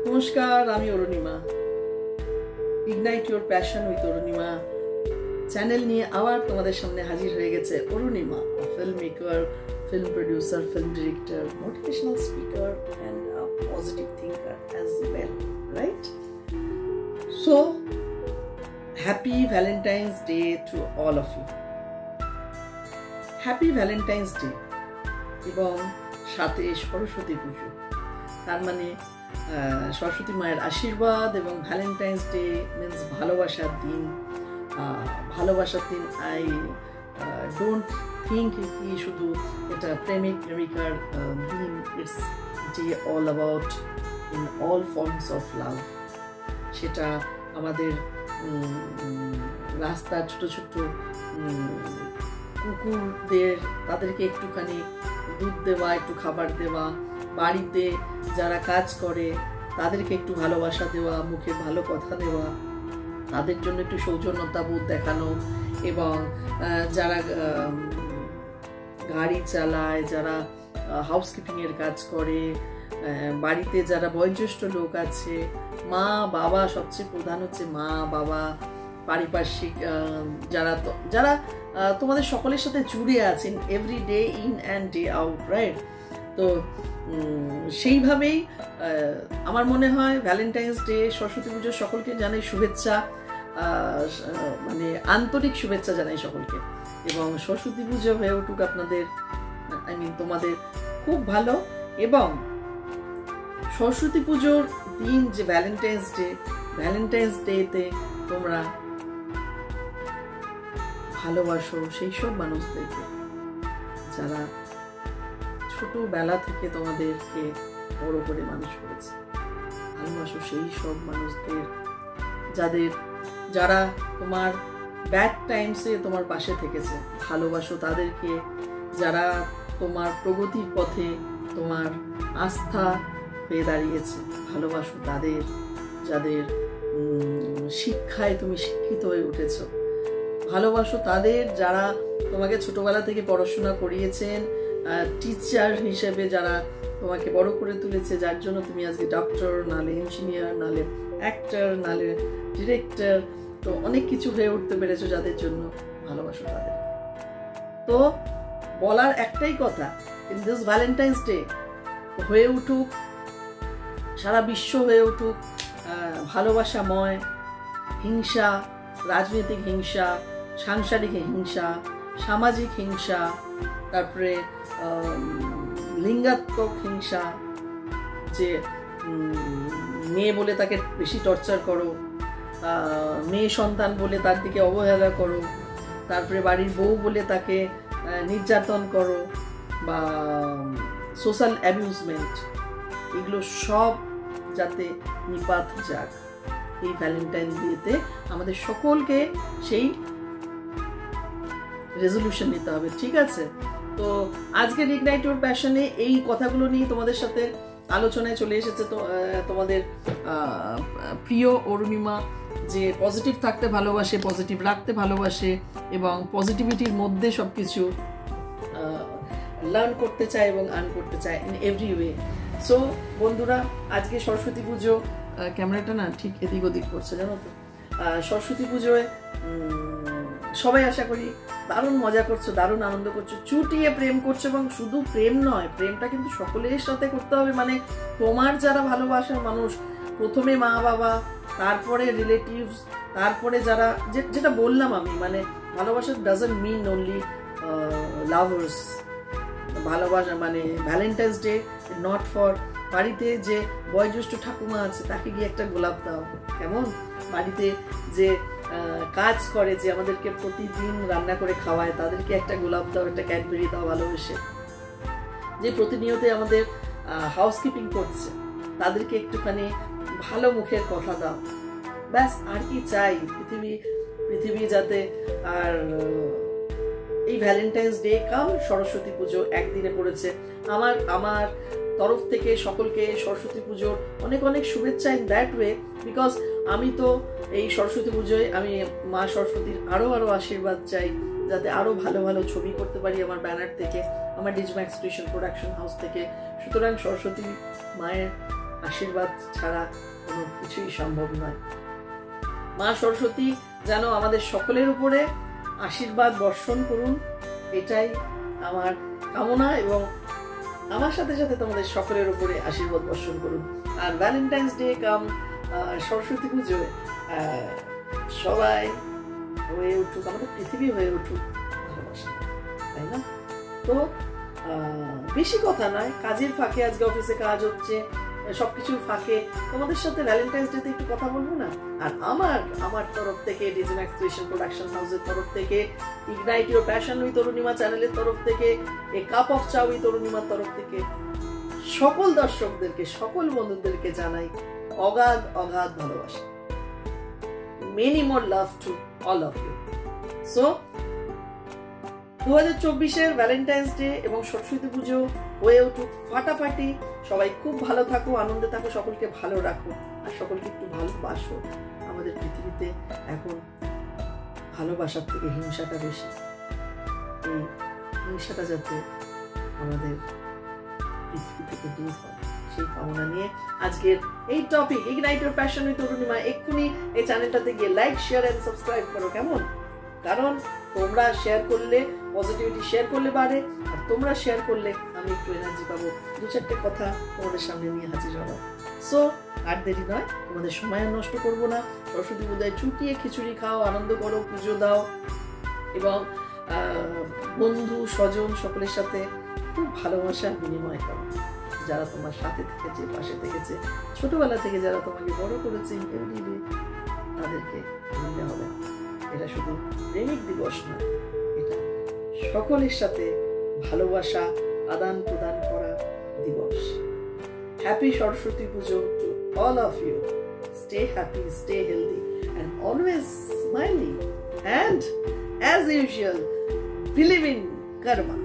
নমস্কার, আমি Arunima. Ignite your passion with Arunima channel নিয়ে আবার তোমাদের সামনে হাজির হয়ে গেছে Arunima, film maker, film producer, film director, motivational speaker and a positive thinker as well, right? So, happy Valentine's Day to all of you. Happy Valentine's Day এবং সাথে সরস্বতী পুজো। তার মানে সরস্বতী মায়ের আশীর্বাদ এবং ভ্যালেন্টাইন্স ডে মিন্স ভালোবাসার দিন। ভালোবাসার দিন আই ডোন্ট থিঙ্ক কি শুধু এটা প্রেমিক প্রেমিকার দিন, it's day all about in all forms of love. সেটা আমাদের রাস্তার ছোট ছোট কুকুরদের তাদেরকে একটুখানি দুধ দেওয়া, একটু খাবার দেওয়া, বাড়িতে যারা কাজ করে তাদেরকে একটু ভালোবাসা দেওয়া, মুখে ভালো কথা দেওয়া, তাদের জন্য একটু সৌজন্যতা বোধ দেখানো, এবং যারা গাড়ি চালায়, যারা হাউসকিপিংয়ের কাজ করে, বাড়িতে যারা বয়োজ্যেষ্ঠ লোক আছে, মা বাবা, সবচেয়ে প্রধান হচ্ছে মা বাবা, পারিপার্শ্বিক যারা যারা তোমাদের সকলের সাথে জুড়ে আছেন every day in and day out, right? তো সেইভাবেই আমার মনে হয় ভ্যালেন্টাইন্স ডে, সরস্বতী পুজো সকলকে জানাই শুভেচ্ছা, মানে আন্তরিক শুভেচ্ছা জানাই সকলকে। এবং সরস্বতী পুজো হয়ে উঠুক আপনাদের, তোমাদের খুব ভালো। এবং সরস্বতী পুজোর দিন যে ভ্যালেন্টাইন্স ডেতে তোমরা ভালোবাসো সেই সব মানুষদেরকে যারা ছোটবেলা থেকে তোমাদেরকে বড় করে মানুষ করেছে। ভালোবাসো সেই সব মানুষদের যারা তোমার ব্যাড টাইমসে তোমার পাশে থেকেছে। ভালোবাসো তাদেরকে যারা তোমার প্রগতির পথে তোমার আস্থা হয়ে দাঁড়িয়েছে। ভালোবাসো তাদের যাদের শিক্ষায় তুমি শিক্ষিত হয়ে উঠেছো। ভালোবাসো তাদের যারা তোমাকে ছোটবেলা থেকে পড়াশোনা করিয়েছেন, টিচার হিসেবে যারা তোমাকে বড় করে তুলেছে, যার জন্য তুমি আজকে ডক্টর, নালে ইঞ্জিনিয়ার, নালে অ্যাক্টর, নালে ডিরেক্টর, তো অনেক কিছু হয়ে উঠতে পেরেছো, যাদের জন্য ভালোবাসো তাদের। তো বলার একটাই কথা, ইন দিস ভ্যালেন্টাইন্স ডে হয়ে উঠুক, সারা বিশ্ব হয়ে উঠুক ভালোবাসাময়। হিংসা, রাজনৈতিক হিংসা, সাংসারিক হিংসা, সামাজিক হিংসা, তারপরে লিঙ্গাত্মক হিংসা, যে মেয়ে বলে তাকে বেশি টর্চার করো, মেয়ে সন্তান বলে তার দিকে অবহেলা করো, তারপরে বাড়ির বউ বলে তাকে নির্যাতন করো, বা সোশ্যাল অ্যাবিউজমেন্ট, এগুলো সব যাতে নিপাত যাক এই ভ্যালেন্টাইন ডেতে আমাদের সকলকে সেই রেজলিউশন নিতে হবে, ঠিক আছে? তো আজকে ইগনাইট ইউর প্যাশনে এই কথাগুলো নিয়ে তোমাদের সাথে আলোচনায় চলে এসেছে। তো তোমাদের প্রিয় অরুণিমা, যে পজিটিভ থাকতে ভালোবাসে, পজিটিভ রাখতে ভালোবাসে, এবং পজিটিভিটির মধ্যে সবকিছু লার্ন করতে চায় এবং আর্ন করতে চায় ইন এভরি ওয়ে। সো বন্ধুরা, আজকে সরস্বতী পুজো, ক্যামেরাটা না ঠিক এদিক ওদিক করছে, জানো তো। সরস্বতী পুজোয় সবাই আশা করি দারুণ মজা করছো, দারুণ আনন্দ করছো, চুটিয়ে প্রেম করছো। এবং শুধু প্রেম নয়, প্রেমটা কিন্তু সকলের সাথে করতে হবে। মানে তোমার যারা ভালোবাসার মানুষ, প্রথমে মা বাবা, তারপরে রিলেটিভস, তারপরে যারা, যেটা বললাম আমি, মানে ভালোবাসা ডাজন্ট মিন অনলি লাভার্স। ভালোবাসা মানে ভ্যালেন্টাইন্স ডে নট ফর বাড়িতে যে বয়োজ্যেষ্ঠ ঠাকুমা আছে তাকে গিয়ে একটা গোলাপ দাও, কেমন? বাড়িতে যে কাজ করে, যে আমাদেরকে প্রতিদিন রান্না করে খাওয়ায়, তাদেরকে একটা গোলাপ দাও, একটা ক্যাডবেরি দাও ভালোবেসে। যে প্রতিনিয়ত আমাদের হাউসকিপিং করছে, তাদেরকে একটুখানি ভালো মুখের কথা দাও। ব্যাস, আর কি চাই? পৃথিবী যাতে আর এই ভ্যালেন্টাইন্স ডে কাম সরস্বতী পুজো একদিনে পড়েছে। আমার তরফ থেকে সকলকে সরস্বতী পুজোর অনেক অনেক শুভেচ্ছা ইন দ্যাট ওয়ে, বিকজ আমি তো এই সরস্বতী পুজোয় আমি মা সরস্বতীর আরো আশীর্বাদ চাই, যাতে আরো ভালো ভালো ছবি করতে পারি আমার ব্যানার থেকে, আমার ডিজমা এক্সপ্রেশন প্রোডাকশন হাউস থেকে। সুতরাং সরস্বতী মায়ের আশীর্বাদ ছাড়া কোনো কিছুই সম্ভব নয়। মা সরস্বতী যেন আমাদের সকলের উপরে আশীর্বাদ বর্ষণ করুন, এটাই আমার কামনা, এবং আমার সাথে সাথে তোমাদের সকলের উপরে আশীর্বাদ বর্ষণ করুন। আর ভ্যালেন্টাইন্স ডে কাম সরস্বতী পুজোয় সবাই হয়ে উঠুক, আমাদের পৃথিবী হয়ে উঠুক ভালোবাসা, তাই না? তো বেশি কথা নয়, কাজের ফাঁকে, আজকে অফিসে কাজ হচ্ছে, সবকিছুর ফাঁকে তোমাদের সাথে ভ্যালেন্টাইন্স ডে তে একটু কথা বলবো না? আর আমার তরফ থেকে, ডিজিম্যাক্স ক্রিয়েশন প্রোডাকশন হাউসের তরফ থেকে, ignite your passion with Arunima চ্যানেলের তরফ থেকে, এ কাপ অফ চা উইথ অরুণিমার তরফ থেকে সকল দর্শকদেরকে, সকল বন্ধুদেরকে জানাই অগাধ অগাধ ভালোবাসা। Many more love to all of you. So 2024-এর ভ্যালেন্টাইন্স ডে এবং সরস্বতী পুজো হয়ে উঠুক ফাটাফাটি। সবাই খুব ভালো থাকো, আনন্দে থাকো, সকলকে ভালো রাখো, আর সকলকে একটু ভালোবাসো। আমাদের পৃথিবীতে এখন ভালোবাসার থেকে হিংসাটা বেশি। এই হিংসাটা যাতে আমাদের পৃথিবী থেকে দূর হয়, সেই কামনা নিয়ে আজকের এই topic ignite your passion with Arunima. এক্ষুনি এই চ্যানেলটাতে গিয়ে লাইক, শেয়ার এন্ড সাবস্ক্রাইব করো, কেমন? কারণ তোমরা শেয়ার করলে পজিটিভিটি শেয়ার করলে বাড়ে, আর তোমরা শেয়ার করলে আমি একটু এনার্জি পাবো, 2-4টে কথা তোমাদের সামনে নিয়ে হাজির হবো। সো আর দেরি নয়, তোমাদের সময় নষ্ট করবো না। সরস্বতী পূজায় চুটিয়ে খিচুড়ি খাও, আনন্দ করো, পুজো দাও, এবং বন্ধু স্বজন সকলের সাথে খুব ভালোবাসা বিনিময় করো। যারা তোমার সাথে থেকেছে, পাশে থেকেছে, ছোটবেলা থেকে যারা তোমাকে বড় করেছে, তাদেরকে ভুলতে হবে। এটা শুধু প্রেমিক দিবস নয়, এটা সকলের সাথে ভালোবাসা আদান প্রদান করা দিবস। Happy Saraswati Puja to all of you. Stay happy, stay healthy, and always smiling. And as usual, believe in karma.